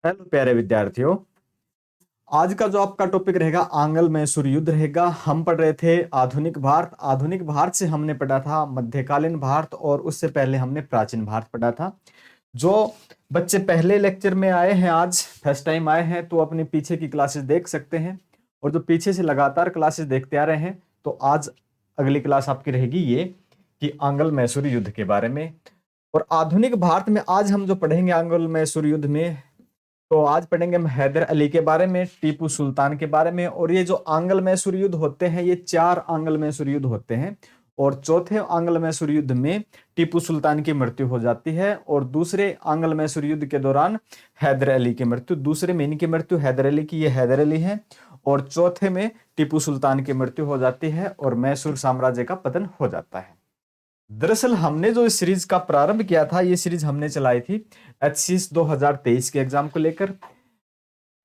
Hello प्यारे विद्यार्थियों। आज का जो आपका टॉपिक रहेगा आंग्ल मैसूर युद्ध रहेगा। हम पढ़ रहे थे आधुनिक भारत। आधुनिक भारत से हमने पढ़ा था मध्यकालीन भारत और उससे पहले हमने प्राचीन भारत पढ़ा था। जो बच्चे पहले लेक्चर में आए हैं, आज फर्स्ट टाइम आए हैं, तो अपने पीछे की क्लासेस देख सकते हैं। और जो पीछे से लगातार क्लासेस देखते आ रहे हैं, तो आज अगली क्लास आपकी रहेगी ये कि आंग्ल मैसूर युद्ध के बारे में। और आधुनिक भारत में आज हम जो पढ़ेंगे आंग्ल मैसूर युद्ध में, तो आज पढ़ेंगे हम हैदर अली के बारे में, टीपू सुल्तान के बारे में। और ये जो आंग्ल मैसूर युद्ध होते हैं, ये 4 आंग्ल मैसूर युद्ध होते हैं। और चौथे आंग्ल मैसूर युद्ध में टीपू सुल्तान की मृत्यु हो जाती है और दूसरे आंग्ल मैसूर युद्ध के दौरान हैदर अली की मृत्यु। दूसरे में इनकी मृत्यु हैदर अली की, ये हैदर अली है। और चौथे में टीपू सुल्तान की मृत्यु हो जाती है और मैसूर साम्राज्य का पतन हो जाता है। दरअसल हमने जो इस सीरीज का प्रारंभ किया था, ये सीरीज हमने चलाई थी HCS 2023 के एग्जाम को लेकर।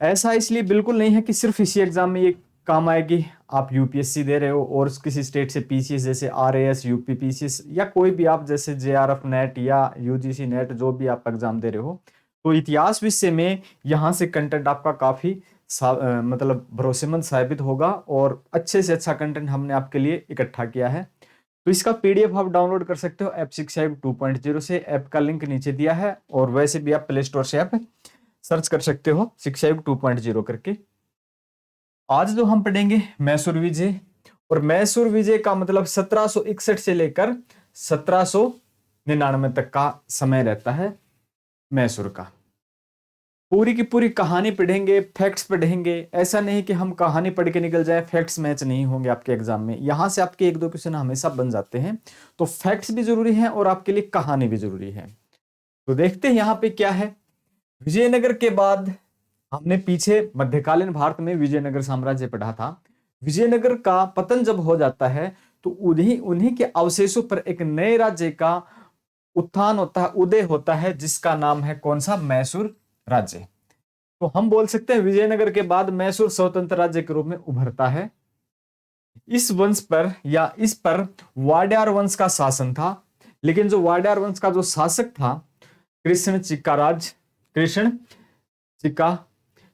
ऐसा इसलिए बिल्कुल नहीं है कि सिर्फ इसी एग्जाम में ये काम आएगी। आप यूपीएससी दे रहे हो और किसी स्टेट से पीसीएस जैसे RAS, यूपी पीसीएस या कोई भी आप जैसे JRF नेट या UGC नेट जो भी आप एग्जाम दे रहे हो, तो इतिहास विषय में यहाँ से कंटेंट आपका काफी मतलब भरोसेमंद साबित होगा और अच्छे से अच्छा कंटेंट हमने आपके लिए इकट्ठा किया है। तो इसका PDF आप डाउनलोड कर सकते हो ऐप शिक्षा युग 2.0 से। ऐप का लिंक नीचे दिया है और वैसे भी आप प्ले स्टोर से ऐप सर्च कर सकते हो शिक्षा युग 2.0 करके। आज जो हम पढ़ेंगे मैसूर विजय, और मैसूर विजय का मतलब 1761 से लेकर 1799 तक का समय रहता है मैसूर का। पूरी की पूरी कहानी पढ़ेंगे, फैक्ट्स पढ़ेंगे। ऐसा नहीं कि हम कहानी पढ़ के निकल जाए, फैक्ट्स मैच नहीं होंगे आपके एग्जाम में। यहां से आपके 1-2 क्वेश्चन हमेशा बन जाते हैं, तो फैक्ट्स भी जरूरी है और आपके लिए कहानी भी जरूरी है। तो देखते हैं यहाँ पे क्या है। विजयनगर के बाद हमने पीछे मध्यकालीन भारत में विजयनगर साम्राज्य पढ़ा था। विजयनगर का पतन जब हो जाता है, तो उन्हीं के अवशेषों पर एक नए राज्य का उत्थान होता है, उदय होता है, जिसका नाम है कौन सा? मैसूर राज्य। तो हम बोल सकते हैं विजयनगर के बाद मैसूर स्वतंत्र राज्य के रूप में उभरता है। इस वंश पर या इस पर वाड्यार वंश का शासन था, लेकिन जो वाड्यार वंश का जो शासक था कृष्ण चिका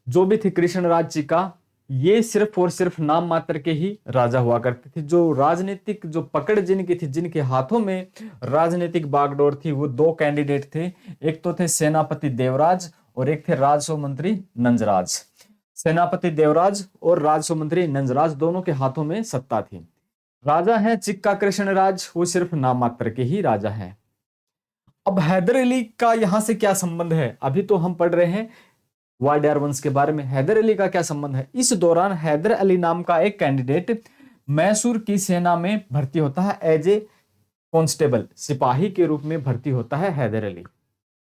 जो भी थे, कृष्णराज चिका, ये सिर्फ और सिर्फ नाम मात्र के ही राजा हुआ करते थे। जो राजनीतिक जो पकड़ जिनकी थी, जिनके हाथों में राजनीतिक बागडोर थी, वो 2 कैंडिडेट थे। एक तो थे सेनापति देवराज और एक थे राजस्व मंत्री नंजराज। सेनापति देवराज और राजस्व मंत्री नंजराज दोनों के हाथों में सत्ता थी। राजा है चिक्का कृष्णराज, वो सिर्फ नाम मात्र के ही राजा हैं। अब हैदर अली का यहां से क्या संबंध है? अभी तो हम पढ़ रहे हैं वाड्यार वंश के बारे में। हैदर अली का क्या संबंध है? इस दौरान हैदर अली नाम का एक कैंडिडेट मैसूर की सेना में भर्ती होता है, एज ए कांस्टेबल, सिपाही के रूप में भर्ती होता है हैदर अली।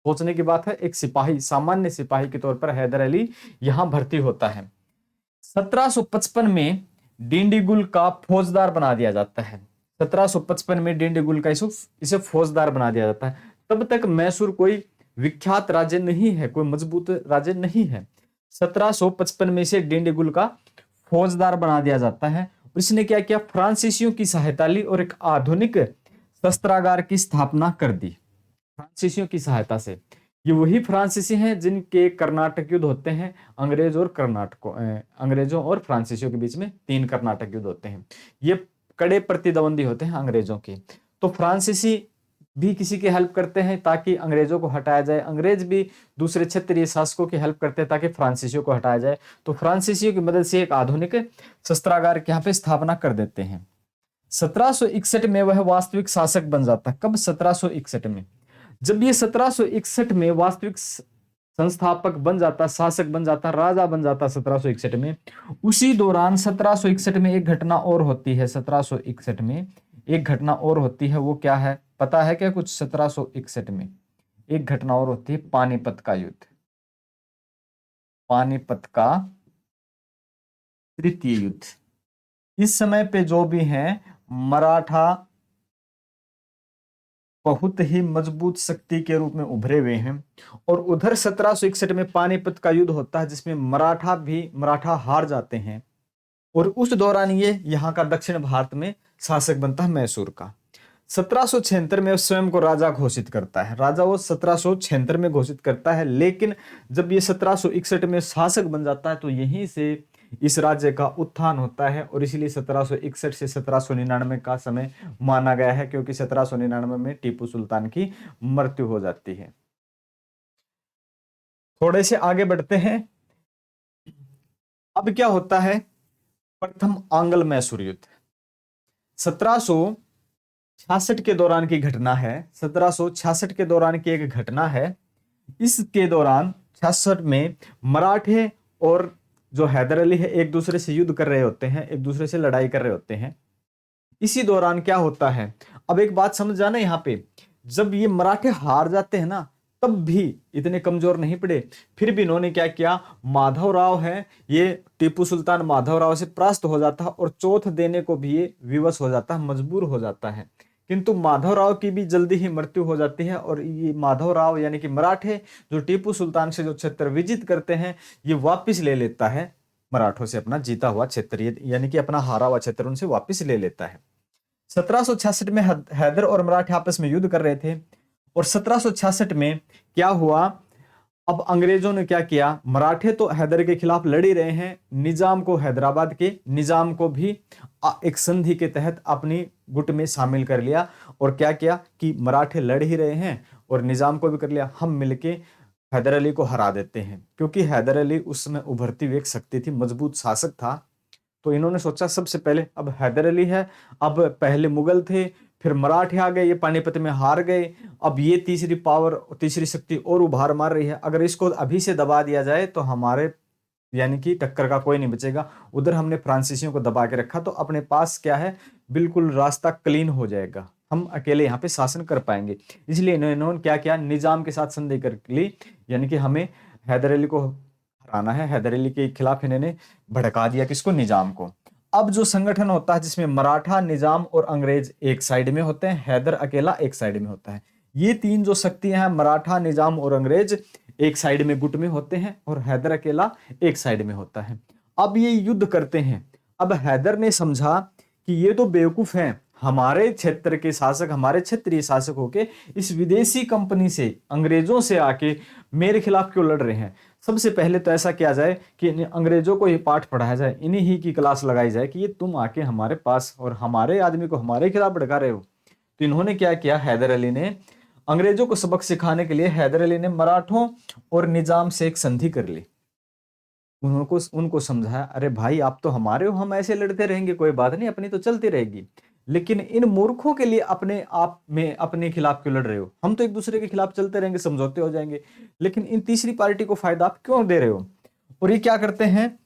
सोचने की बात है, एक सिपाही, सामान्य सिपाही के तौर पर हैदर अली यहां भर्ती होता है। 1755 में डिंडीगुल का फौजदार बना दिया जाता है। 1755 में डिंडीगुल का इसे फौजदार बना दिया जाता है। तब तक मैसूर कोई विख्यात राज्य नहीं है, कोई मजबूत राज्य नहीं है। 1755 में से डिंडीगुल का फौजदार बना दिया जाता है। इसने क्या किया? फ्रांसीसियों की सहायता ली और एक आधुनिक शस्त्रागार की स्थापना कर दी फ्रांसीसियों की सहायता से। ये वही फ्रांसीसी हैं जिनके कर्नाटक युद्ध होते हैं। अंग्रेजों और फ्रांसीसियों के बीच में 3 कर्नाटक युद्ध होते हैं। ये कड़े प्रतिद्वंदी होते हैं अंग्रेजों के। तो फ्रांसीसी भी किसी की हेल्प करते हैं ताकि अंग्रेजों को हटाया जाए, अंग्रेज भी दूसरे क्षेत्रीय शासकों की हेल्प करते हैं ताकि फ्रांसीसियों को हटाया जाए। तो फ्रांसीसियों की मदद से एक आधुनिक शस्त्रागार की यहाँ पे स्थापना कर देते हैं। 1761 में वह वास्तविक शासक बन जाता है। कब? 1761 में। जब ये 1761 में वास्तविक संस्थापक बन जाता, शासक बन जाता, राजा बन जाता 1761 में, उसी दौरान 1761 में एक घटना और होती है। 1761 में एक घटना और होती है, वो क्या है पता है क्या कुछ? 1761 में एक घटना और होती है, पानीपत का युद्ध। पानीपत का तृतीय युद्ध। इस समय पे जो भी हैं मराठा बहुत ही मजबूत शक्ति के रूप में उभरे हुए हैं। और उधर 1761 में पानीपत का युद्ध होता है, जिसमें मराठा हार जाते हैं। और उस दौरान ये यहाँ का दक्षिण भारत में शासक बनता है मैसूर का। 1776 में स्वयं को राजा घोषित करता है। राजा वो 1776 में घोषित करता है, लेकिन जब ये 1761 में शासक बन जाता है तो यहीं से इस राज्य का उत्थान होता है, और इसीलिए 1761 से 1799 का समय माना गया है, क्योंकि 1799 में टीपू सुल्तान की मृत्यु हो जाती है। थोड़े से आगे बढ़ते हैं। अब क्या होता है, प्रथम आंग्ल मैसूर युद्ध 1766 के दौरान की घटना है। 1766 के दौरान की एक घटना है। इसके दौरान 66 में मराठे और जो हैदर अली है एक दूसरे से युद्ध कर रहे होते हैं, एक दूसरे से लड़ाई कर रहे होते हैं। इसी दौरान क्या होता है, अब एक बात समझ जाना यहाँ पे, जब ये मराठे हार जाते हैं ना, तब भी इतने कमजोर नहीं पड़े। फिर भी इन्होंने क्या किया, माधवराव है ये टीपू सुल्तान माधवराव से परास्त हो जाता है और चौथ देने को भी ये विवश हो जाता है, मजबूर हो जाता है। किंतु माधवराव की भी जल्दी ही मृत्यु हो जाती है, और ये माधवराव यानी कि मराठे जो टीपू सुल्तान से जो क्षेत्र विजित करते हैं, ये वापिस ले लेता है मराठों से अपना जीता हुआ क्षेत्र, यानी कि अपना हारा हुआ क्षेत्र उनसे वापिस ले लेता है। 1766 में हैदर और मराठे आपस में युद्ध कर रहे थे, और 1766 में क्या हुआ, अब अंग्रेजों ने क्या किया, मराठे तो हैदर के खिलाफ लड़ ही रहे हैं, निजाम को, हैदराबाद के निजाम को भी एक संधि के तहत अपनी गुट में शामिल कर लिया, और क्या किया कि मराठे लड़ ही रहे हैं और निजाम को भी कर लिया, हम मिलके हैदर अली को हरा देते हैं। क्योंकि हैदर अली उस समय उभरती हुई एक शक्ति थी, मजबूत शासक था, तो इन्होंने सोचा सबसे पहले अब हैदर अली है, अब पहले मुगल थे, फिर मराठे आ गए, ये पानीपत में हार गए, अब ये तीसरी पावर, तीसरी शक्ति और उभार मार रही है, अगर इसको अभी से दबा दिया जाए तो हमारे यानी कि टक्कर का कोई नहीं बचेगा। उधर हमने फ्रांसीसियों को दबा के रखा, तो अपने पास क्या है, बिल्कुल रास्ता क्लीन हो जाएगा, हम अकेले यहाँ पे शासन कर पाएंगे। इसलिए इन्होंने क्या किया, निजाम के साथ संधि कर ली, यानी कि हमें हैदर अली को हराना है। हैदर अली के खिलाफ इन्होंने भड़का दिया किसको, निजाम को। अब जो संगठन होता है जिसमें मराठा, निजाम और अंग्रेज एक साइड में होते हैं, हैदर अकेला एक साइड में होता है। ये तीन जो शक्तियां हैं, मराठा, निजाम और अंग्रेज, एक साइड में गुट में होते हैं, और हैदर अकेला एक साइड में होता है। अब ये युद्ध करते हैं। अब हैदर ने समझा कि ये तो बेवकूफ हैं, हमारे क्षेत्र के शासक, हमारे क्षेत्रीय शासक होके इस विदेशी कंपनी से, अंग्रेजों से आके मेरे खिलाफ क्यों लड़ रहे हैं। सबसे पहले तो ऐसा किया जाए कि अंग्रेजों को ये पाठ पढ़ाया जाए, इन्हीं ही की क्लास लगाई जाए कि ये तुम आके हमारे पास और हमारे आदमी को हमारे खिलाफ भड़का रहे हो। तो इन्होंने क्या किया, हैदर अली ने अंग्रेजों को सबक सिखाने के लिए हैदर अली ने मराठों और निजाम से एक संधि कर ली। उनको समझाया, अरे भाई आप तो हमारे हो, हम ऐसे लड़ते रहेंगे, कोई बात नहीं, अपनी तो चलती रहेगी, लेकिन इन मूर्खों के लिए अपने आप में अपने खिलाफ क्यों लड़ रहे हो, हम तो एक दूसरे के खिलाफ चलते रहेंगे, समझौते हो जाएंगे, लेकिन इन तीसरी पार्टी को फायदा आप क्यों दे रहे हो। और ये क्या करते हैं,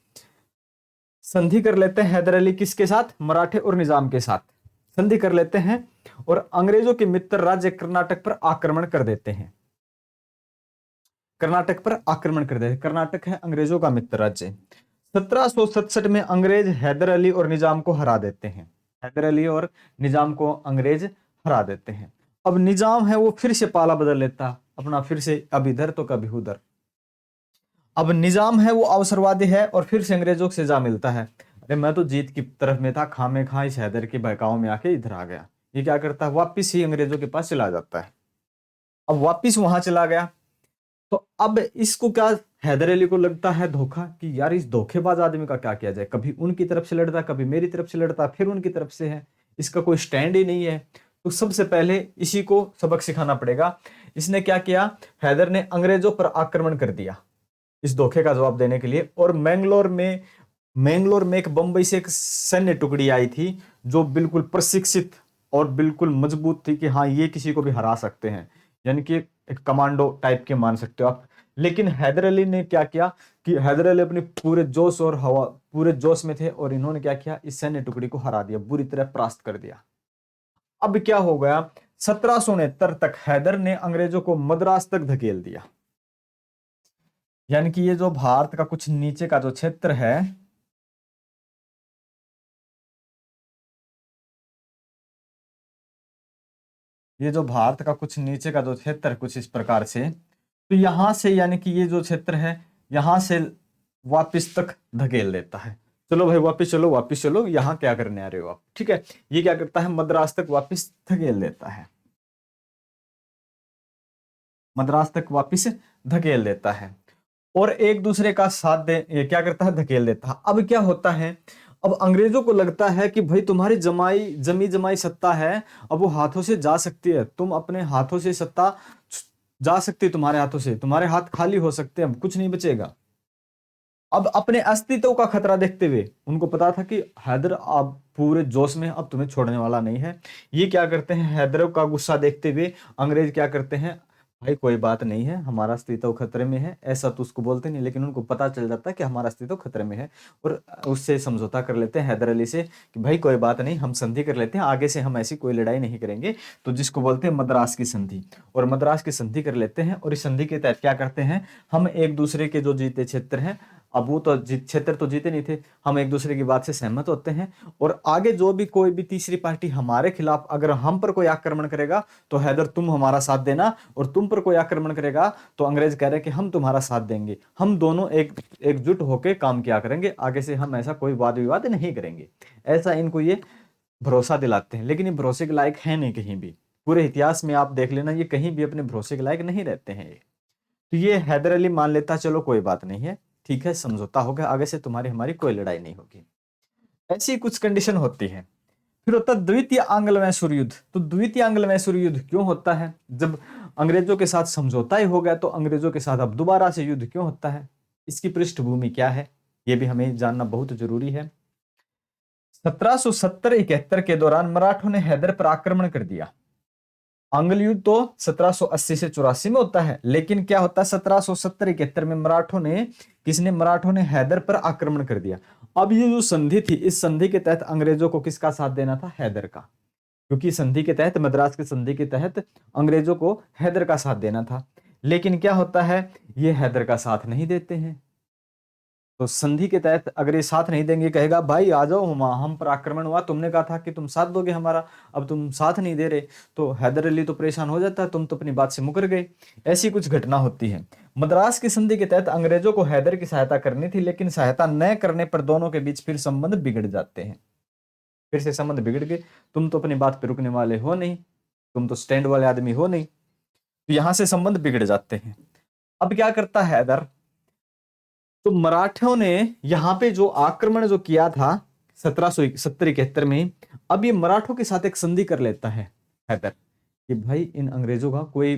संधि कर लेते हैं हैदर अली किसके साथ, मराठे और निजाम के साथ संधि कर लेते हैं, और अंग्रेजों के मित्र राज्य कर्नाटक पर आक्रमण कर देते हैं। कर्नाटक पर आक्रमण कर देते, कर्नाटक है अंग्रेजों का मित्र राज्य। 1767 में अंग्रेज हैदर अली और निजाम को हरा देते हैं, हैदर अली और निजाम को अंग्रेज हरा देते हैं। अब निजाम है वो फिर से पाला बदल लेता अपना, फिर से अब इधर तो कभी उधर। अब निजाम है वो अवसरवादी है और फिर से अंग्रेजों से जा मिलता है, अरे मैं तो जीत की तरफ में था, खामे खा इस हैदर के बहकाव में आके इधर आ गया। ये क्या करता है, वापिस ही अंग्रेजों के पास चला जाता है। अब वापिस वहां चला गया, तो अब इसको क्या, हैदर अली को लगता है धोखा कि यार इस धोखेबाज आदमी का क्या किया जाए, कभी उनकी तरफ से लड़ता, कभी मेरी तरफ से लड़ता, फिर उनकी तरफ से है, इसका कोई स्टैंड ही नहीं है। तो सबसे पहले इसी को सबक सिखाना पड़ेगा। इसने क्या किया, हैदर ने अंग्रेजों पर आक्रमण कर दिया इस धोखे का जवाब देने के लिए, और मैंगलोर में एक बंबई से एक सैन्य टुकड़ी आई थी जो बिल्कुल प्रशिक्षित और बिल्कुल मजबूत थी कि हाँ ये किसी को भी हरा सकते हैं, यानी कि एक कमांडो टाइप के मान सकते हो आप। लेकिन हैदर अली ने क्या किया कि हैदर अली अपने पूरे जोश और हवा, पूरे जोश में थे, और इन्होंने क्या किया, इस सैन्य टुकड़ी को हरा दिया, बुरी तरह परास्त कर दिया। अब क्या हो गया, 1769 तक हैदर ने अंग्रेजों को मद्रास तक धकेल दिया, यानी कि ये जो भारत का कुछ नीचे का जो क्षेत्र है, ये जो भारत का कुछ नीचे का जो क्षेत्र कुछ इस प्रकार से, तो यहां से यानी कि ये जो क्षेत्र है यहां से वापिस तक धकेल देता है। चलो भाई वापिस चलो, वापिस चलो, यहाँ क्या करने आ रहे हो आप, ठीक है। ये क्या करता है, मद्रास तक वापिस धकेल देता है, मद्रास तक वापिस धकेल देता है और एक दूसरे का साथ दे, ये क्या करता है, धकेल देता है। अब क्या होता है, अब अंग्रेजों को लगता है कि भाई तुम्हारी जमी जमाई सत्ता है, अब वो हाथों से जा सकती है, तुम अपने हाथों से सत्ता जा सकती है, तुम्हारे हाथों से, तुम्हारे हाथ खाली हो सकते हैं, अब कुछ नहीं बचेगा। अब अपने अस्तित्व का खतरा देखते हुए उनको पता था कि हैदर अब पूरे जोश में, अब तुम्हें छोड़ने वाला नहीं है। ये क्या करते हैं, हैदर का गुस्सा देखते हुए अंग्रेज क्या करते हैं, भाई कोई बात नहीं है, हमारा अस्तित्व खतरे में है, ऐसा तो उसको बोलते नहीं, लेकिन उनको पता चल जाता है कि हमारा अस्तित्व खतरे में है, और उससे समझौता कर लेते हैं हैदर अली से कि भाई कोई बात नहीं, हम संधि कर लेते हैं, आगे से हम ऐसी कोई लड़ाई नहीं करेंगे, तो जिसको बोलते हैं मद्रास की संधि। और मद्रास की संधि कर लेते हैं, और इस संधि के तहत क्या करते हैं, हम एक दूसरे के जो जीते क्षेत्र हैं, अब वो तो क्षेत्र तो जीते नहीं थे, हम एक दूसरे की बात से सहमत होते हैं, और आगे जो भी कोई भी तीसरी पार्टी हमारे खिलाफ अगर हम पर कोई आक्रमण करेगा तो हैदर तुम हमारा साथ देना, और तुम पर कोई आक्रमण करेगा तो अंग्रेज कह रहे हैं कि हम तुम्हारा साथ देंगे, हम दोनों एकजुट होकर काम किया करेंगे, आगे से हम ऐसा कोई वाद विवाद नहीं करेंगे, ऐसा इनको ये भरोसा दिलाते हैं। लेकिन ये भरोसे के लायक है नहीं, कहीं भी पूरे इतिहास में आप देख लेना, ये कहीं भी अपने भरोसे के लायक नहीं रहते हैं ये। तो ये हैदर अली मान लेता चलो कोई बात नहीं है, ठीक है, समझौता हो गया, आगे से तुम्हारी हमारी कोई लड़ाई नहीं होगी। ऐसी कुछ कंडीशन होती है। फिर होता है द्वितीय आंग्ल मैसूर युद्ध। तो द्वितीय आंग्ल मैसूर युद्ध क्यों होता है, जब अंग्रेजों के साथ समझौता ही हो गया तो अंग्रेजों के साथ अब दोबारा से युद्ध क्यों होता है, इसकी पृष्ठभूमि क्या है, यह भी हमें जानना बहुत जरूरी है। 1770-71 के दौरान मराठों ने हैदर पर आक्रमण कर दिया। आंग्ल युद्ध तो 1780 से 84 में होता है, लेकिन क्या होता है 1770-71 में मराठों ने हैदर पर आक्रमण कर दिया। अब ये जो संधि थी, इस संधि के तहत अंग्रेजों को किसका साथ देना था, हैदर का, क्योंकि संधि के तहत, मद्रास की संधि के तहत अंग्रेजों को हैदर का साथ देना था। लेकिन क्या होता है, ये हैदर का साथ नहीं देते हैं। तो संधि के तहत अगर ये साथ नहीं देंगे, कहेगा भाई आ जाओ, हम पर आक्रमण हुआ, तुमने कहा था कि तुम साथ दोगे हमारा, अब तुम साथ नहीं दे रहे, तो हैदर अली तो परेशान हो जाता है, तुम तो अपनी बात से मुकर गए। ऐसी कुछ घटना होती है। मद्रास की संधि के तहत अंग्रेजों को हैदर की सहायता करनी थी, लेकिन सहायता न करने पर दोनों के बीच फिर संबंध बिगड़ जाते हैं, फिर से संबंध बिगड़ गए, तुम तो अपनी बात पर रुकने वाले हो नहीं, तुम तो स्टैंड वाले आदमी हो नहीं, तो यहां से संबंध बिगड़ जाते हैं। अब क्या करता है हैदर, तो मराठों ने यहां पे जो आक्रमण जो किया था 1770-71 में, अब ये मराठों के साथ एक संधि कर लेता है हैदर कि भाई इन अंग्रेजों का कोई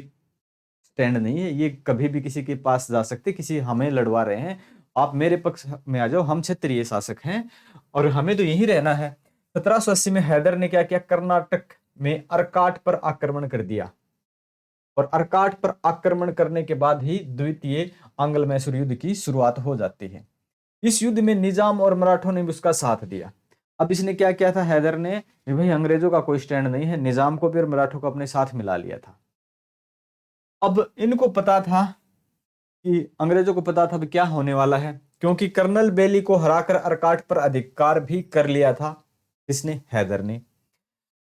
स्टैंड नहीं है, ये कभी भी किसी के पास जा सकते, किसी हमें लड़वा रहे हैं, आप मेरे पक्ष में आ जाओ, हम क्षेत्रीय शासक हैं और हमें तो यहीं रहना है। 1780 में हैदर ने क्या किया, कर्नाटक में अर्काट पर आक्रमण कर दिया, और अर्काट पर आक्रमण करने के बाद ही द्वितीय आंग्ल मैसूर युद्ध की शुरुआत हो जाती है। इस युद्ध में निजाम और मराठों ने भी उसका साथ दिया। अब इसने क्या किया था हैदर ने, भाई अंग्रेजों का कोई स्टैंड नहीं है, निजाम को भी और मराठों को अपने साथ मिला लिया था। अब इनको पता था कि अंग्रेजों को पता था क्या होने वाला है, क्योंकि कर्नल बेली को हराकर अर्काट पर अधिकार भी कर लिया था। इसने, हैदर ने।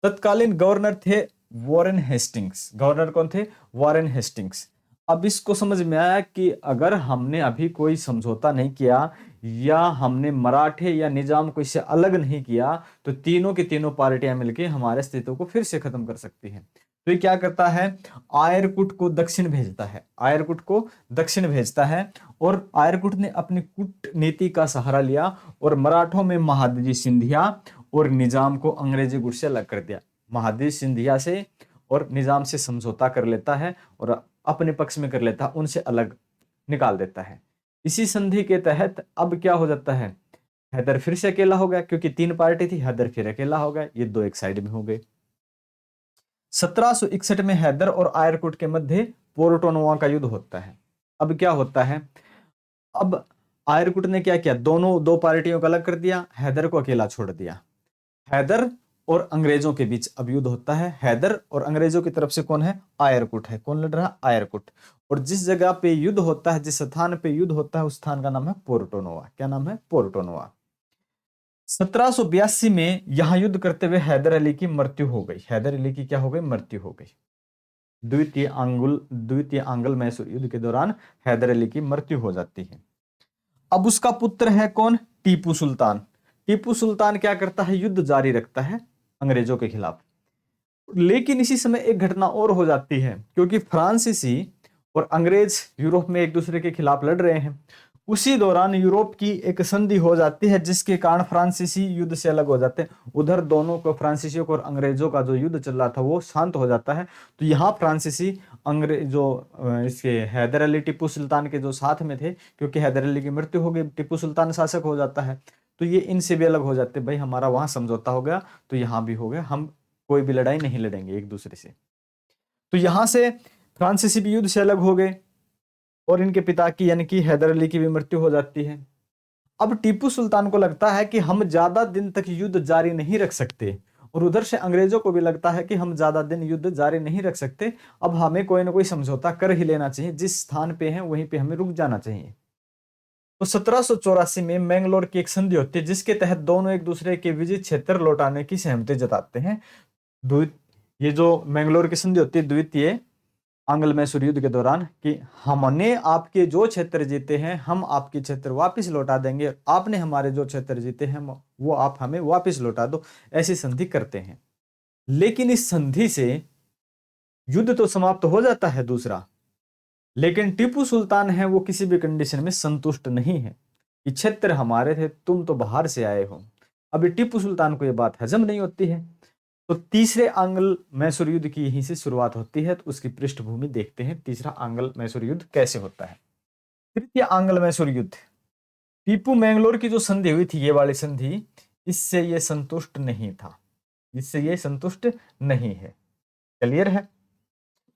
तत्कालीन गवर्नर थे वॉरेन हेस्टिंग्स। गवर्नर कौन थे, वॉरेन हेस्टिंग्स। अब इसको समझ में आया कि अगर हमने अभी कोई समझौता नहीं किया या हमने मराठे या निजाम को इससे अलग नहीं किया, तो तीनों की तीनों पार्टियां मिलकर हमारे अस्तित्व को फिर से खत्म कर सकती हैं। तो ये क्या करता है, आयरकुट को दक्षिण भेजता है, आयरकुट को दक्षिण भेजता है, और आयरकुट ने अपनी कूटनीति का सहारा लिया और मराठों में महादजी सिंधिया और निजाम को अंग्रेजी गुट से अलग कर दिया। महादजी सिंधिया से और निजाम से समझौता कर लेता है और अपने पक्ष में कर लेता है, उनसे अलग निकाल देता है। इसी संधि के तहत अब क्या हो जाता है, हैदर फिर से अकेला हो गया, क्योंकि तीन पार्टी थी, हैदर फिर अकेला हो गया, ये दो एक साइड में हो गए। 1761 में हैदर और आयरकुट के मध्य पोर्टोनोवा का युद्ध होता है। अब क्या होता है, अब आयरकुट ने क्या किया, दोनों दो पार्टियों को अलग कर दिया, हैदर को अकेला छोड़ दिया। हैदर और अंग्रेजों के बीच अब युद्ध होता है। हैदर और अंग्रेजों की तरफ से कौन है, आयरकुट है। कौन लड़ रहा है, आयरकुट। और जिस जगह पे युद्ध होता है, जिस स्थान पे युद्ध होता है, उस स्थान का नाम है पोर्टोनोवा। क्या नाम है, पोर्टोनोवा। 1782 में यहां युद्ध करते हुए हैदर अली की मृत्यु हो गई। हैदर अली की क्या हो गई, मृत्यु हो गई। द्वितीय आंग्ल मैसूर युद्ध के दौरान हैदर अली की मृत्यु हो जाती है। अब उसका पुत्र है कौन, टीपू सुल्तान। टीपू सुल्तान क्या करता है, युद्ध जारी रखता है अंग्रेजों के खिलाफ। लेकिन इसी समय एक घटना और हो जाती है, क्योंकि फ्रांसीसी और अंग्रेज यूरोप में एक दूसरे के खिलाफ लड़ रहे हैं। उसी दौरान यूरोप की एक संधि हो जाती है, जिसके कारण फ्रांसीसी युद्ध से अलग हो जाते हैं। उधर दोनों को, फ्रांसीसियों को और अंग्रेजों का जो युद्ध चल रहा था वो शांत हो जाता है। तो यहाँ फ्रांसीसी अंग्रेज जो इसके हैदर अली टीपू सुल्तान के जो साथ में थे, क्योंकि हैदर अली की मृत्यु हो गई, टीपू सुल्तान शासक हो जाता है, तो ये इनसे भी अलग हो जाते, भाई हमारा वहां समझौता हो गया तो यहाँ भी हो गया, हम कोई भी लड़ाई नहीं लड़ेंगे एक दूसरे से। तो यहां से फ्रांसीसी भी युद्ध से अलग हो गए और इनके पिता की यानी कि हैदर अली की भी मृत्यु हो जाती है। अब टीपू सुल्तान को लगता है कि हम ज्यादा दिन तक युद्ध जारी नहीं रख सकते, और उधर से अंग्रेजों को भी लगता है कि हम ज्यादा दिन युद्ध जारी नहीं रख सकते, अब हमें कोई ना कोई समझौता कर ही लेना चाहिए, जिस स्थान पे है वहीं पे हमें रुक जाना चाहिए। तो 1784 में मैंगलोर की एक संधि होती है, जिसके तहत दोनों एक दूसरे के विजित क्षेत्र लौटाने की सहमति जताते हैं। ये जो मैंगलोर की संधि होती है द्वितीय आंग्ल मैसूर युद्ध के दौरान, कि हमने आपके जो क्षेत्र जीते हैं हम आपके क्षेत्र वापस लौटा देंगे, आपने हमारे जो क्षेत्र जीते हैं वो आप हमें वापस लौटा दो, ऐसी संधि करते हैं। लेकिन इस संधि से युद्ध तो समाप्त हो जाता है दूसरा, लेकिन टीपू सुल्तान है वो किसी भी कंडीशन में संतुष्ट नहीं है कि क्षेत्र हमारे थे, तुम तो बाहर से आए हो। अभी टीपू सुल्तान को यह बात हजम नहीं होती है। तो तीसरे आंग्ल मैसूर युद्ध की यहीं से शुरुआत होती है। तो उसकी पृष्ठभूमि देखते हैं, तीसरा आंग्ल मैसूर युद्ध कैसे होता है। तृतीय आंग्ल मैसूर युद्ध, टीपू मैंगलोर की जो संधि हुई थी, ये वाली संधि, इससे ये संतुष्ट नहीं था, इससे ये संतुष्ट नहीं है। क्लियर है,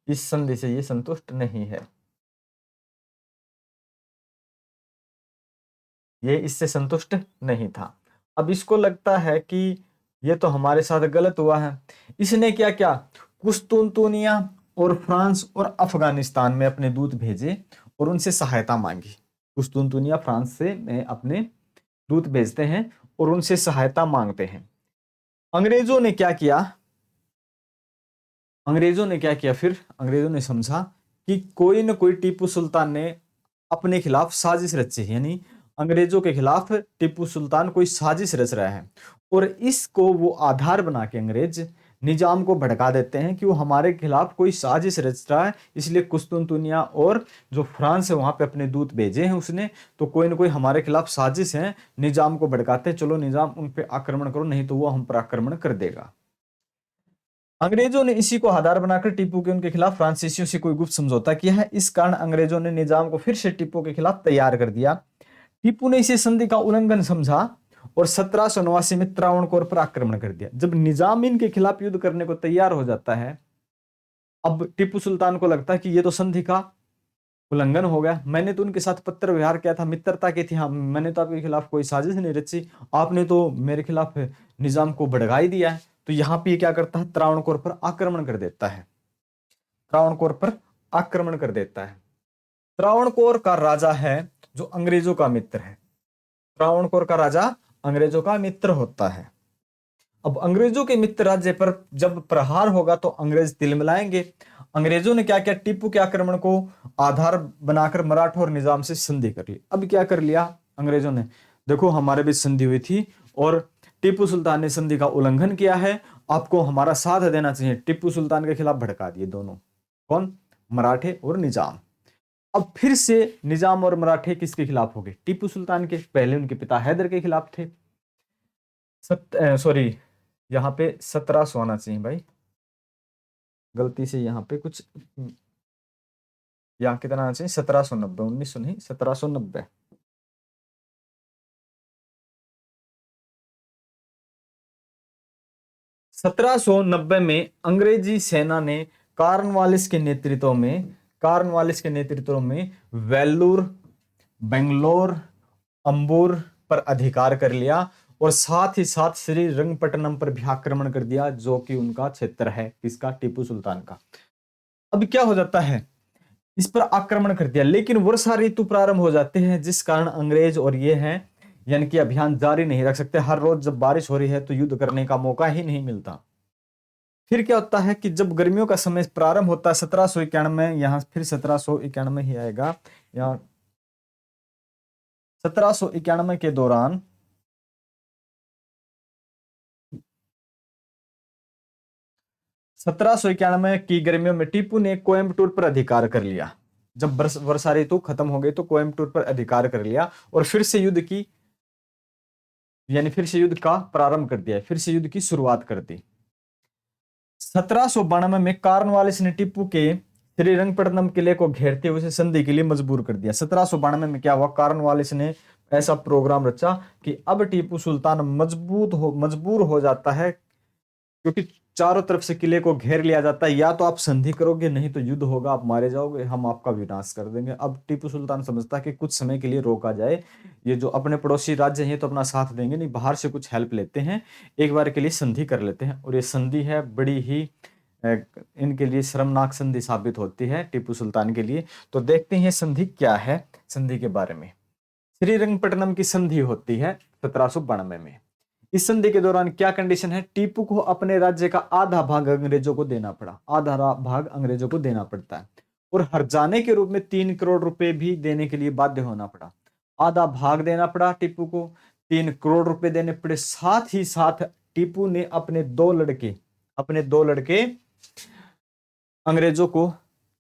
इस संधि से ये संतुष्ट नहीं है, ये इससे संतुष्ट नहीं था। अब इसको लगता है कि ये तो हमारे साथ गलत हुआ है। इसने क्या क्या, कुस्तुनतुनिया और फ्रांस और अफगानिस्तान में अपने दूत भेजे और उनसे सहायता मांगी। कुस्तुनतुनिया फ्रांस से में अपने दूत भेजते हैं और उनसे सहायता मांगते हैं। अंग्रेजों ने क्या किया, फिर अंग्रेजों ने समझा कि कोई न कोई टीपू सुल्तान ने अपने खिलाफ साजिश रची है, यानी अंग्रेजों के खिलाफ टीपू सुल्तान कोई साजिश रच रहा है, और इसको वो आधार बना के अंग्रेज निजाम को भड़का देते हैं कि वो हमारे खिलाफ कोई साजिश रच रहा है। इसलिए कुस्तुनतुनिया और जो फ्रांस है वहां पे अपने दूत भेजे हैं उसने, तो कोई ना कोई हमारे खिलाफ साजिश है, निजाम को भड़काते हैं, चलो निजाम उन पे आक्रमण करो, नहीं तो वो हम पर आक्रमण कर देगा। अंग्रेजों ने इसी को आधार बनाकर टीपू के उनके खिलाफ फ्रांसीसियों से कोई गुप्त समझौता किया है। इस कारण अंग्रेजों ने निजाम को फिर से टीपू के खिलाफ तैयार कर दिया। टीपू ने इसे संधि का उल्लंघन समझा और 1789 में त्रावणकोर पर आक्रमण कर दिया। जब निजाम इनके खिलाफ युद्ध करने को तैयार हो जाता है, अब टीपू सुल्तान को लगता है कि ये तो संधि का उल्लंघन हो गया, मैंने तो उनके साथ पत्र व्यवहार किया था, मित्रता की थी, हाँ मैंने तो आपके खिलाफ कोई साजिश नहीं रची, आपने तो मेरे खिलाफ निजाम को भड़का ही दिया है। तो यहाँ पे क्या करता है, त्रावणकोर पर आक्रमण कर देता है, त्रावणकोर पर आक्रमण कर देता है। त्रावणकोर का राजा है जो अंग्रेजों का मित्र है, त्रावणकोर का राजा अंग्रेजों का मित्र होता है। अब अंग्रेजों के मित्र राज्य पर जब प्रहार होगा तो अंग्रेज तिलमिलाएंगे। अंग्रेजों ने क्या किया, टीपू के आक्रमण को आधार बनाकर मराठा और निजाम से संधि कर ली। अब क्या कर लिया अंग्रेजों ने, देखो हमारे बीच संधि हुई थी और टीपू सुल्तान ने संधि का उल्लंघन किया है, आपको हमारा साथ देना चाहिए। टीपू सुल्तान के खिलाफ भड़का दिए दोनों, कौन, मराठे और निजाम। अब फिर से निजाम और मराठे किसके खिलाफ हो गए, टीपू सुल्तान के। पहले उनके पिता हैदर के खिलाफ थे। सॉरी, यहाँ पे 1700 आना चाहिए भाई, गलती से यहाँ पे कुछ, यहाँ कितना आना चाहिए, 1790, 1900 नहीं, 1790। में अंग्रेजी सेना ने कार्नवालिस के नेतृत्व में वेल्लूर, बेंगलोर, अंबूर पर अधिकार कर लिया और साथ ही साथ श्रीरंगपट्टनम पर भी आक्रमण कर दिया, जो कि उनका क्षेत्र है, किसका, टीपू सुल्तान का। अब क्या हो जाता है, इस पर आक्रमण कर दिया, लेकिन वर्षा ऋतु प्रारंभ हो जाते हैं, जिस कारण अंग्रेज और ये हैं यानी कि अभियान जारी नहीं रख सकते। हर रोज जब बारिश हो रही है तो युद्ध करने का मौका ही नहीं मिलता। फिर क्या होता है कि जब गर्मियों का समय प्रारंभ होता है 1791, यहां फिर 1791 ही आएगा, यहाँ 1791 के दौरान 1791 की गर्मियों में टीपू ने कोयम्बटूर पर अधिकार कर लिया। जब वर्षा ऋतु खत्म हो गई तो कोयम्बटूर पर अधिकार कर लिया और फिर से युद्ध की फिर से युद्ध का प्रारंभ कर दिया, फिर से युद्ध की शुरुआत कर दी। 1792 में कॉर्नवालिस ने टीपू के श्रीरंगपट्टनम किले को घेरते हुए संधि के लिए मजबूर कर दिया। 1792 में क्या हुआ, कॉर्नवालिस ने ऐसा प्रोग्राम रचा कि अब टीपू सुल्तान मजबूर हो जाता है, क्योंकि चारों तरफ से किले को घेर लिया जाता है, या तो आप संधि करोगे नहीं तो युद्ध होगा, आप मारे जाओगे, हम आपका विनाश कर देंगे। अब टीपू सुल्तान समझता है कि कुछ समय के लिए रोका जाए, ये जो अपने पड़ोसी राज्य हैं तो अपना साथ देंगे नहीं, बाहर से कुछ हेल्प लेते हैं, एक बार के लिए संधि कर लेते हैं। और ये संधि है बड़ी ही इनके लिए शर्मनाक संधि साबित होती है टीपू सुल्तान के लिए। तो देखते हैं संधि क्या है। संधि के बारे में, श्रीरंगपट्टनम की संधि होती है 1792 में। इस संधि के दौरान क्या कंडीशन है, टीपू को अपने राज्य का आधा भाग अंग्रेजों को देना पड़ा, आधा भाग अंग्रेजों को देना पड़ता है, और हर्जाने के रूप में 3 करोड़ रुपए भी देने के लिए बाध्य होना पड़ा। आधा भाग देना पड़ा टीपू को, 3 करोड़ रुपए देने पड़े। साथ ही साथ टीपू ने अपने दो लड़के अंग्रेजों को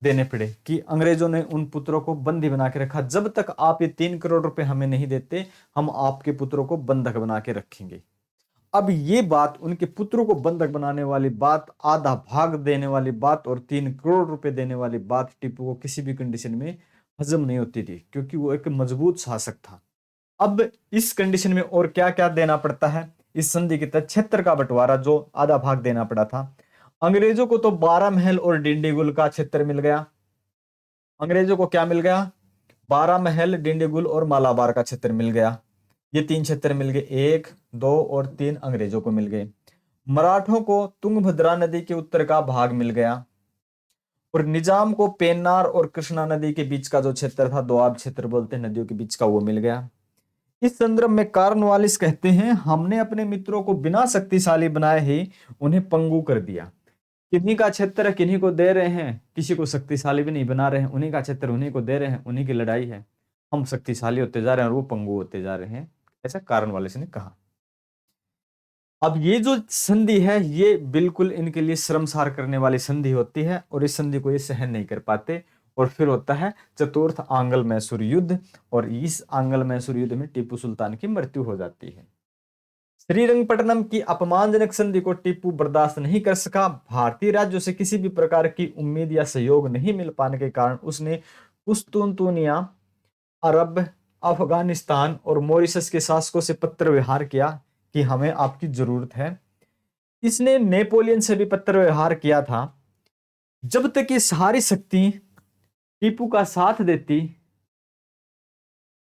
देने पड़े, कि अंग्रेजों ने उन पुत्रों को बंदी बना के रखा, जब तक आप ये 3 करोड़ रुपए हमें नहीं देते हम आपके पुत्रों को बंधक बना के रखेंगे। अब ये बात, उनके पुत्रों को बंधक बनाने वाली बात, आधा भाग देने वाली बात और 3 करोड़ रुपए देने वाली बात टीपू को किसी भी कंडीशन में हजम नहीं होती थी, क्योंकि वो एक मजबूत शासक था। अब इस कंडीशन में और क्या क्या देना पड़ता है, इस संधि के तहत क्षेत्र का बंटवारा, जो आधा भाग देना पड़ा था। अंग्रेजों को तो 12 महल और डिंडीगुल का क्षेत्र मिल गया। अंग्रेजों को क्या मिल गया, 12 महल, डिंडीगुल और मालाबार का क्षेत्र मिल गया। ये 3 क्षेत्र मिल गए, 1, 2 और 3 अंग्रेजों को मिल गए। मराठों को तुंगभद्रा नदी के उत्तर का भाग मिल गया, और निजाम को पेन्नार और कृष्णा नदी के बीच का जो क्षेत्र था, दोआब क्षेत्र बोलते हैं नदियों के बीच का, वो मिल गया। इस संदर्भ में कॉर्नवालिस कहते हैं, हमने अपने मित्रों को बिना शक्तिशाली बनाए ही उन्हें पंगु कर दिया। किन्हीं का क्षेत्र किन्हीं को दे रहे हैं, किसी को शक्तिशाली भी नहीं बना रहे हैं, उन्हीं का क्षेत्र उन्हीं को दे रहे हैं, उन्हीं की लड़ाई है, हम शक्तिशाली होते जा रहे हैं और वो पंगु होते जा रहे हैं, ऐसा कॉर्नवालिस ने कहा। अब ये जो संधि है ये बिल्कुल इनके लिए शर्मसार करने वाली संधि होती है, और इस संधि को ये सहन नहीं कर पाते, और फिर होता है चतुर्थ आंग्ल मैसूर युद्ध, और इस आंग्ल मैसूर युद्ध में टीपू सुल्तान की मृत्यु हो जाती है। श्रीरंगपट्टनम की अपमानजनक संधि को टीपू बर्दाश्त नहीं कर सका। भारतीय राज्यों से किसी भी प्रकार की उम्मीद या सहयोग नहीं मिल पाने के कारण उसने कुस्तुनतुनिया, अरब, अफगानिस्तान और मॉरिशस के शासकों से पत्र व्यवहार किया कि हमें आपकी जरूरत है। इसने नेपोलियन से भी पत्र व्यवहार किया था। जब तक ये सारी शक्ति टीपू का साथ देती,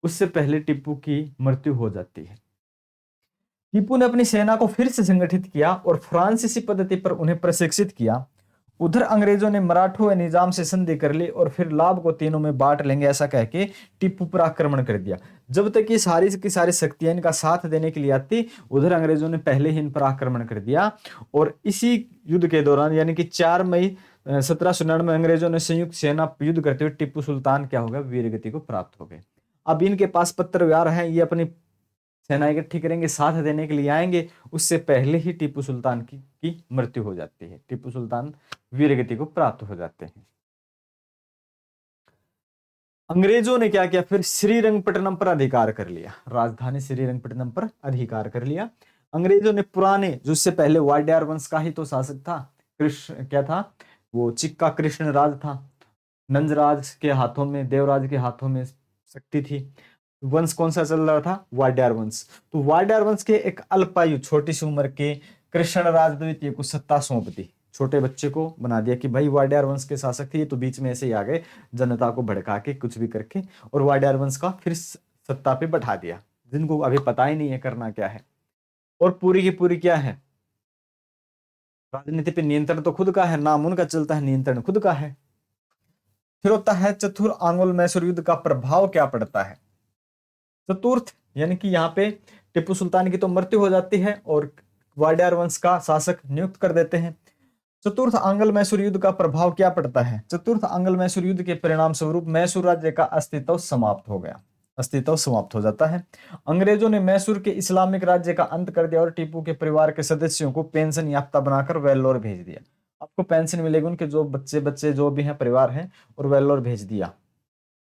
उससे पहले टीपू की मृत्यु हो जाती है। टीपू ने अपनी सेना को फिर से संगठित किया और फ्रांसीसी पद्धति पर उन्हें प्रशिक्षित किया। उधर अंग्रेजों ने मराठों व निजाम से संधि कर ली और फिर लाभ को तीनों में बांट लेंगे ऐसा कह के टीपू पर आक्रमण कर दिया। जब तक ये सारी की सारी शक्तियां इनका साथ देने के लिए आती, उधर अंग्रेजों ने पहले ही इन पर आक्रमण कर दिया। और इसी युद्ध के दौरान यानी कि 4 मई 1799 में अंग्रेजों ने संयुक्त सेना युद्ध करते हुए टीपू सुल्तान क्या हो गया, वीरगति को प्राप्त हो गए। अब इनके पास पत्र व्यवहार है, ये अपनी सेना इकट्ठी करेंगे, साथ देने के लिए आएंगे, उससे पहले ही टीपू सुल्तान की मृत्यु हो जाती है। टीपू सुल्तान वीरगति को प्राप्त हो जाते हैं। अंग्रेजों ने क्या किया, फिर श्रीरंगपट्टनम पर अधिकार कर लिया, राजधानी श्रीरंगपट्टनम पर अधिकार कर लिया। अंग्रेजों ने पुराने, जिससे पहले वाडियार वंश का ही तो शासक था, कृष्ण क्या था वो, चिक्का कृष्ण राज था। नंजराज के हाथों में, देवराज के हाथों में शक्ति थी। वंश कौन सा चल रहा था, वाडियार वंश। तो वाडियार वंश के एक अल्पायु छोटी सी उम्र के कृष्णराज द्वितीय को सत्ता सौंप दी, छोटे बच्चे को बना दिया कि भाई वाडियार वंश के शासक थे, ये तो बीच में ऐसे ही आ गए जनता को भड़का के कुछ भी करके, और वाडियार वंश का फिर सत्ता पे बैठा दिया, जिनको अभी पता ही नहीं है करना क्या है। और पूरी की पूरी क्या है, राजनीति पे नियंत्रण तो खुद का है, नाम उनका चलता है, नियंत्रण खुद का है। फिर होता है चतुर्थ आंग्ल मैसूर युद्ध का प्रभाव क्या पड़ता है। चतुर्थ यानी कि यहाँ पे टीपू सुल्तान की तो मृत्यु हो जाती है और वाडियार वंश का शासक नियुक्त कर देते हैं। चतुर्थ आंग्ल मैसूर युद्ध का प्रभाव क्या पड़ता है। चतुर्थ आंग्ल मैसूर युद्ध के परिणाम स्वरूप मैसूर राज्य का अस्तित्व समाप्त हो गया, अस्तित्व समाप्त हो जाता है। अंग्रेजों ने मैसूर के इस्लामिक राज्य का अंत कर दिया और टीपू के परिवार के सदस्यों को पेंशन याफ्ता बनाकर वेल्लोर भेज दिया। आपको पेंशन मिलेगी, उनके जो बच्चे जो भी हैं, परिवार हैं, और वेल्लोर भेज दिया।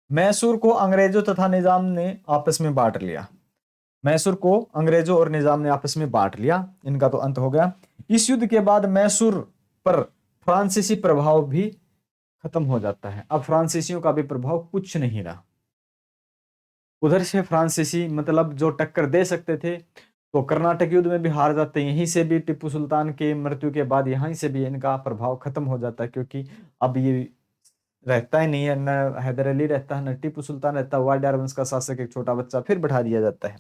मैसूर को अंग्रेजों तथा निजाम ने आपस में बांट लिया। मैसूर को अंग्रेजों और निजाम ने आपस में बांट लिया, इनका तो अंत हो गया। इस युद्ध के बाद मैसूर पर फ्रांसीसी प्रभाव भी खत्म हो जाता है। अब फ्रांसीसियों का भी प्रभाव कुछ नहीं रहा। उधर से फ्रांसीसी मतलब जो टक्कर दे सकते थे, तो कर्नाटक युद्ध में भी हार जाते हैं। यहीं से भी टीपू सुल्तान के मृत्यु के बाद यहीं से भी इनका प्रभाव खत्म हो जाता है, क्योंकि अब ये रहता ही नहीं है, न हैदर अली रहता है, न टीपू सुल्तान रहता है। वाडियार वंश का शासक एक छोटा बच्चा फिर बढ़ा दिया जाता है,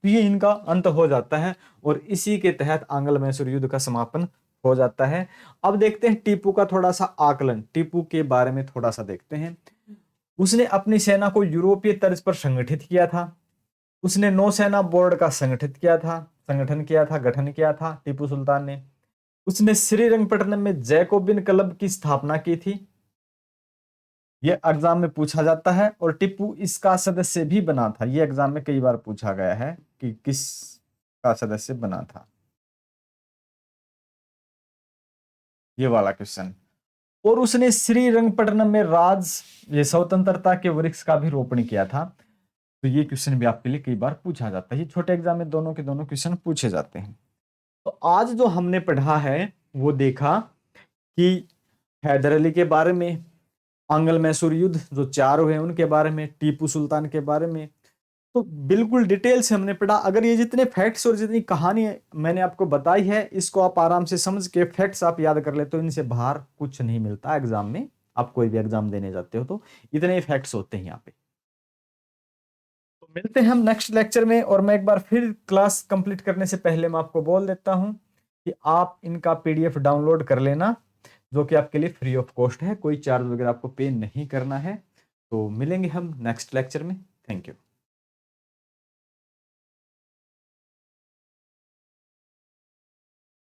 तो ये इनका अंत हो जाता है, और इसी के तहत आंग्ल मैसूर युद्ध का समापन हो जाता है। अब देखते हैं टीपू का थोड़ा सा आकलन, टीपू के बारे में थोड़ा सा देखते हैं। उसने अपनी सेना को यूरोपीय तर्ज पर संगठित किया था। उसने नौसेना बोर्ड का गठन किया था टीपू सुल्तान ने। उसने श्रीरंगपट्टनम में जैकोबिन क्लब की स्थापना की थी। यह एग्जाम में पूछा जाता है, और टीपू इसका सदस्य भी बना था। यह एग्जाम में कई बार पूछा गया है कि किस का सदस्य बना था, ये वाला क्वेश्चन। और उसने श्रीरंगपट्टनम में ये स्वतंत्रता के वृक्ष का भी रोपण किया था। तो ये क्वेश्चन भी आपके लिए कई बार पूछा जाता है। ये छोटे एग्जाम में दोनों के दोनों क्वेश्चन पूछे जाते हैं। तो आज जो हमने पढ़ा है वो देखा कि हैदर अली के बारे में, आंग्ल मैसूर युद्ध जो 4 हुए उनके बारे में, टीपू सुल्तान के बारे में, तो बिल्कुल डिटेल से हमने पढ़ा। अगर ये जितने फैक्ट्स और जितनी कहानी मैंने आपको बताई है, इसको आप आराम से समझ के फैक्ट्स आप याद कर ले, तो इनसे बाहर कुछ नहीं मिलता एग्जाम में। आप कोई भी एग्जाम देने जाते हो तो इतने ही फैक्ट्स होते हैं यहाँ पे। तो मिलते हैं हम नेक्स्ट लेक्चर में। और मैं एक बार फिर क्लास कंप्लीट करने से पहले मैं आपको बोल देता हूं कि आप इनका पीडीएफ डाउनलोड कर लेना, जो कि आपके लिए फ्री ऑफ कॉस्ट है, कोई चार्ज वगैरह आपको पे नहीं करना है। तो मिलेंगे हम नेक्स्ट लेक्चर में। Thank you.